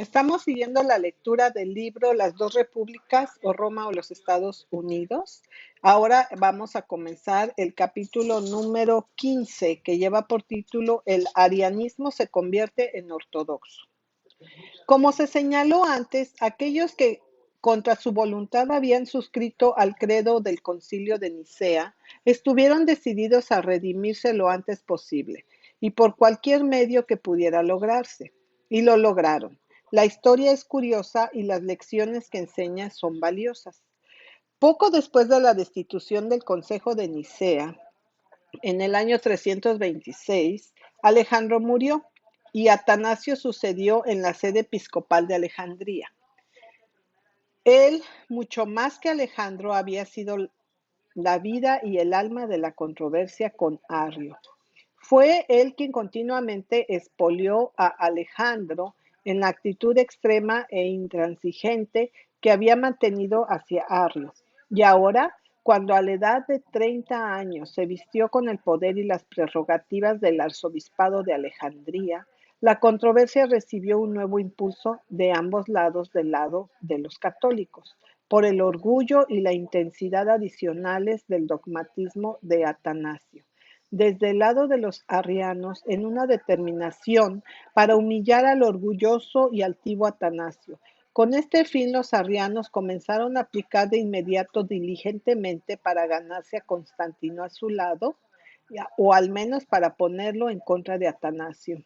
Estamos siguiendo la lectura del libro Las dos repúblicas o Roma o los Estados Unidos. Ahora vamos a comenzar el capítulo número 15 que lleva por título El arianismo se convierte en ortodoxo. Como se señaló antes, aquellos que contra su voluntad habían suscrito al credo del Concilio de Nicea estuvieron decididos a redimirse lo antes posible y por cualquier medio que pudiera lograrse. Y lo lograron. La historia es curiosa y las lecciones que enseña son valiosas. Poco después de la destitución del Consejo de Nicea, en el año 326, Alejandro murió y Atanasio sucedió en la sede episcopal de Alejandría. Él, mucho más que Alejandro, había sido la vida y el alma de la controversia con Arrio. Fue él quien continuamente expolió a Alejandro en la actitud extrema e intransigente que había mantenido hacia Arrio. Y ahora, cuando a la edad de 30 años se vistió con el poder y las prerrogativas del arzobispado de Alejandría, la controversia recibió un nuevo impulso de ambos lados del lado de los católicos, por el orgullo y la intensidad adicionales del dogmatismo de Atanasio. Desde el lado de los arrianos, en una determinación para humillar al orgulloso y altivo Atanasio. Con este fin, los arrianos comenzaron a aplicar de inmediato diligentemente para ganarse a Constantino a su lado, o al menos para ponerlo en contra de Atanasio.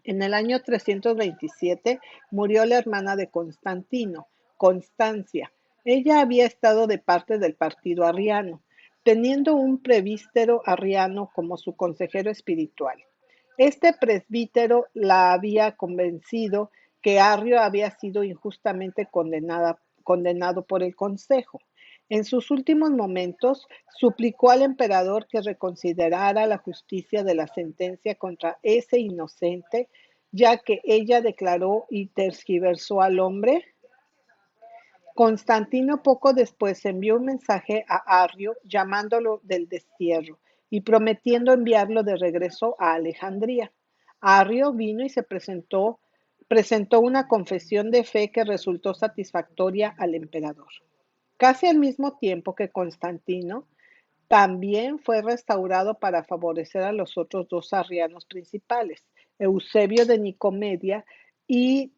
En el año 327 murió la hermana de Constantino, Constancia. Ella había estado de parte del partido arriano, teniendo un presbítero arriano como su consejero espiritual. Este presbítero la había convencido que Arrio había sido injustamente condenado por el consejo. En sus últimos momentos, suplicó al emperador que reconsiderara la justicia de la sentencia contra ese inocente, ya que ella declaró y tergiversó al hombre. Constantino poco después envió un mensaje a Arrio llamándolo del destierro y prometiendo enviarlo de regreso a Alejandría. Arrio vino y presentó una confesión de fe que resultó satisfactoria al emperador. Casi al mismo tiempo que Constantino, también fue restaurado para favorecer a los otros dos arrianos principales, Eusebio de Nicomedia y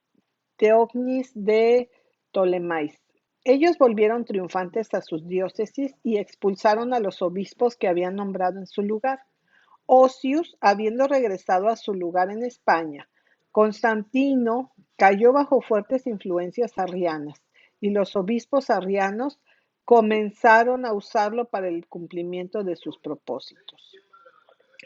Teognis de Ptolemaís. Ellos volvieron triunfantes a sus diócesis y expulsaron a los obispos que habían nombrado en su lugar. Osius, habiendo regresado a su lugar en España, Constantino cayó bajo fuertes influencias arrianas y los obispos arrianos comenzaron a usarlo para el cumplimiento de sus propósitos.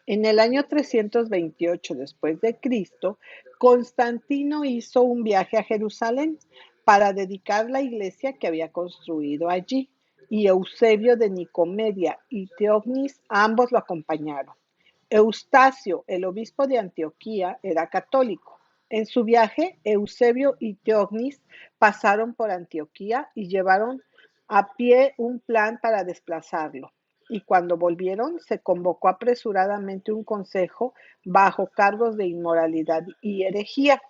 En el año 328 después de Cristo, Constantino hizo un viaje a Jerusalén para dedicar la iglesia que había construido allí, y Eusebio de Nicomedia y Teognis ambos lo acompañaron. Eustacio, el obispo de Antioquía, era católico. En su viaje, Eusebio y Teognis pasaron por Antioquía y llevaron a pie un plan para desplazarlo. Y cuando volvieron, se convocó apresuradamente un consejo bajo cargos de inmoralidad y herejía.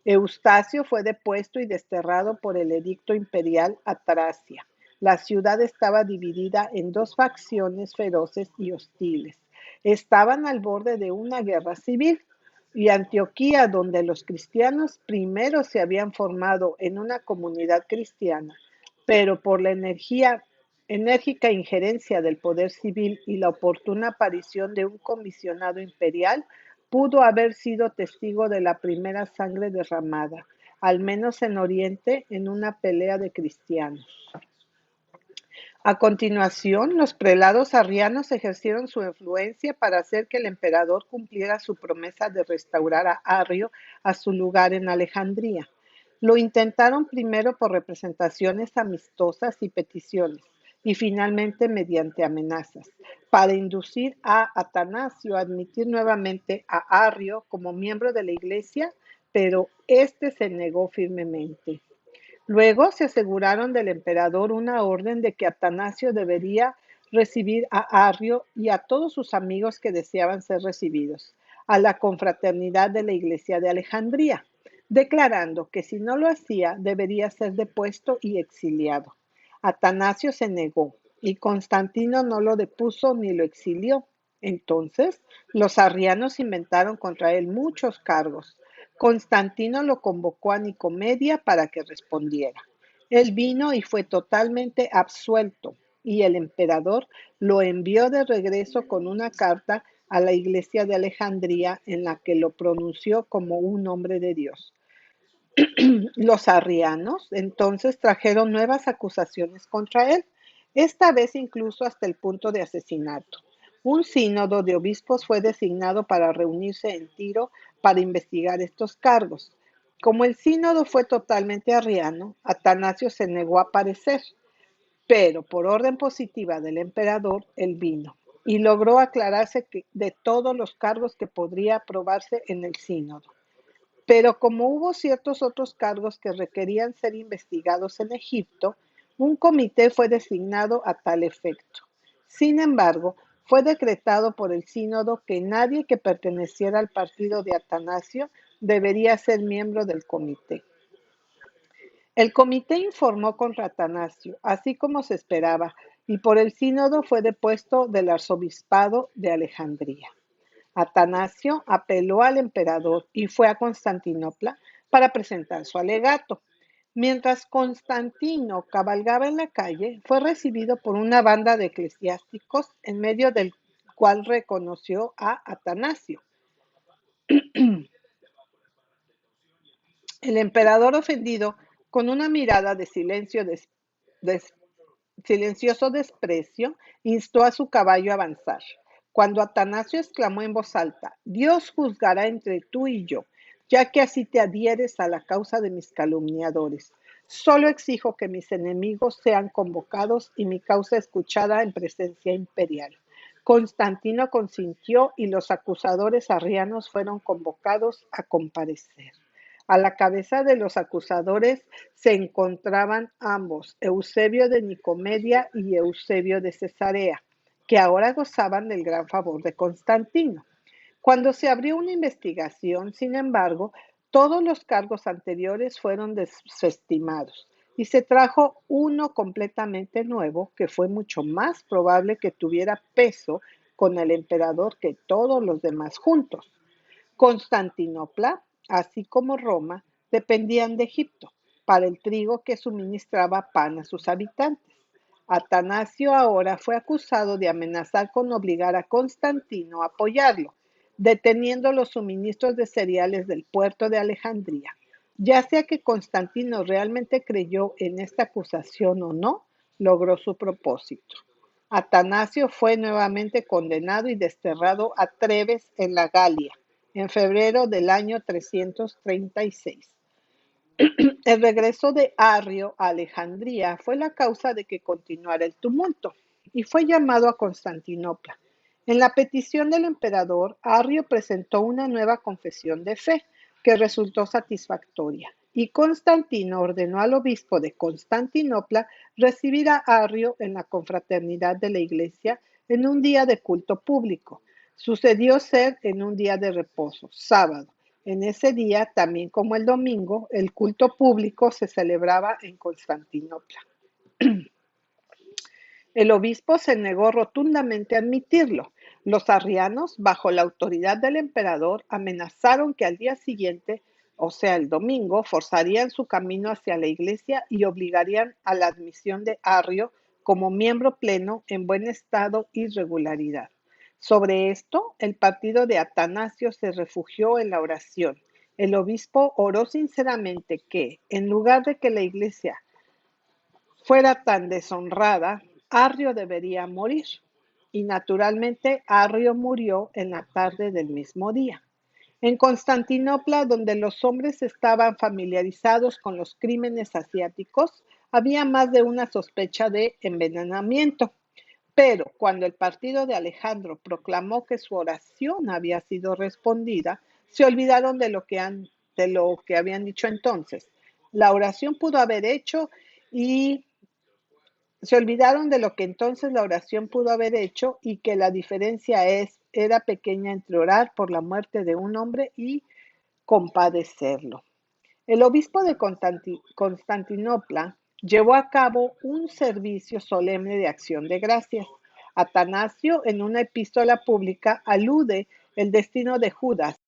Eustacio fue depuesto y desterrado por el edicto imperial a Tracia. La ciudad estaba dividida en dos facciones feroces y hostiles. Estaban al borde de una guerra civil, y Antioquía, donde los cristianos primero se habían formado en una comunidad cristiana, pero por la enérgica injerencia del poder civil y la oportuna aparición de un comisionado imperial, pudo haber sido testigo de la primera sangre derramada, al menos en Oriente, en una pelea de cristianos. A continuación, los prelados arrianos ejercieron su influencia para hacer que el emperador cumpliera su promesa de restaurar a Arrio a su lugar en Alejandría. Lo intentaron primero por representaciones amistosas y peticiones, y finalmente mediante amenazas, para inducir a Atanasio a admitir nuevamente a Arrio como miembro de la iglesia, pero éste se negó firmemente. Luego se aseguraron del emperador una orden de que Atanasio debería recibir a Arrio y a todos sus amigos que deseaban ser recibidos, a la confraternidad de la iglesia de Alejandría. declarando que si no lo hacía debería ser depuesto y exiliado. Atanasio se negó y Constantino no lo depuso ni lo exilió. Entonces, los arrianos inventaron contra él muchos cargos. Constantino lo convocó a Nicomedia para que respondiera. Él vino y fue totalmente absuelto, y el emperador lo envió de regreso con una carta a la iglesia de Alejandría en la que lo pronunció como un hombre de Dios. Los arrianos entonces trajeron nuevas acusaciones contra él, esta vez incluso hasta el punto de asesinato. Un sínodo de obispos fue designado para reunirse en Tiro para investigar estos cargos. Como el sínodo fue totalmente arriano, Atanasio se negó a aparecer, pero por orden positiva del emperador, él vino y logró aclararse de todos los cargos que podría aprobarse en el sínodo. Pero como hubo ciertos otros cargos que requerían ser investigados en Egipto, un comité fue designado a tal efecto. Sin embargo, fue decretado por el sínodo que nadie que perteneciera al partido de Atanasio debería ser miembro del comité. El comité informó contra Atanasio, así como se esperaba, y por el sínodo fue depuesto del arzobispado de Alejandría. Atanasio apeló al emperador y fue a Constantinopla para presentar su alegato. Mientras Constantino cabalgaba en la calle, fue recibido por una banda de eclesiásticos en medio del cual reconoció a Atanasio. El emperador, ofendido, con una mirada de silencioso desprecio, instó a su caballo a avanzar. Cuando Atanasio exclamó en voz alta: Dios juzgará entre tú y yo, ya que así te adhieres a la causa de mis calumniadores. Solo exijo que mis enemigos sean convocados y mi causa escuchada en presencia imperial. Constantino consintió y los acusadores arrianos fueron convocados a comparecer. A la cabeza de los acusadores se encontraban ambos, Eusebio de Nicomedia y Eusebio de Cesarea, que ahora gozaban del gran favor de Constantino. Cuando se abrió una investigación, sin embargo, todos los cargos anteriores fueron desestimados y se trajo uno completamente nuevo que fue mucho más probable que tuviera peso con el emperador que todos los demás juntos. Constantinopla, así como Roma, dependían de Egipto para el trigo que suministraba pan a sus habitantes. Atanasio ahora fue acusado de amenazar con obligar a Constantino a apoyarlo, deteniendo los suministros de cereales del puerto de Alejandría. Ya sea que Constantino realmente creyó en esta acusación o no, logró su propósito. Atanasio fue nuevamente condenado y desterrado a Treves en la Galia en febrero del año 336. El regreso de Arrio a Alejandría fue la causa de que continuara el tumulto y fue llamado a Constantinopla. En la petición del emperador, Arrio presentó una nueva confesión de fe que resultó satisfactoria y Constantino ordenó al obispo de Constantinopla recibir a Arrio en la confraternidad de la iglesia en un día de culto público. Sucedió ser en un día de reposo, sábado. En ese día, también como el domingo, el culto público se celebraba en Constantinopla. El obispo se negó rotundamente a admitirlo. Los arrianos, bajo la autoridad del emperador, amenazaron que al día siguiente, o sea, el domingo, forzarían su camino hacia la iglesia y obligarían a la admisión de Arrio como miembro pleno en buen estado y regularidad. Sobre esto, el partido de Atanasio se refugió en la oración. El obispo oró sinceramente que, en lugar de que la iglesia fuera tan deshonrada, Arrio debería morir. Y naturalmente Arrio murió en la tarde del mismo día. En Constantinopla, donde los hombres estaban familiarizados con los crímenes asiáticos, había más de una sospecha de envenenamiento. Pero cuando el partido de Alejandro proclamó que su oración había sido respondida, se olvidaron de lo que habían dicho entonces. La oración pudo haber hecho y se olvidaron de lo que entonces la oración pudo haber hecho y que la diferencia era pequeña entre orar por la muerte de un hombre y compadecerlo. El obispo de Constantinopla llevó a cabo un servicio solemne de acción de gracias. Atanasio, en una epístola pública, alude el destino de Judas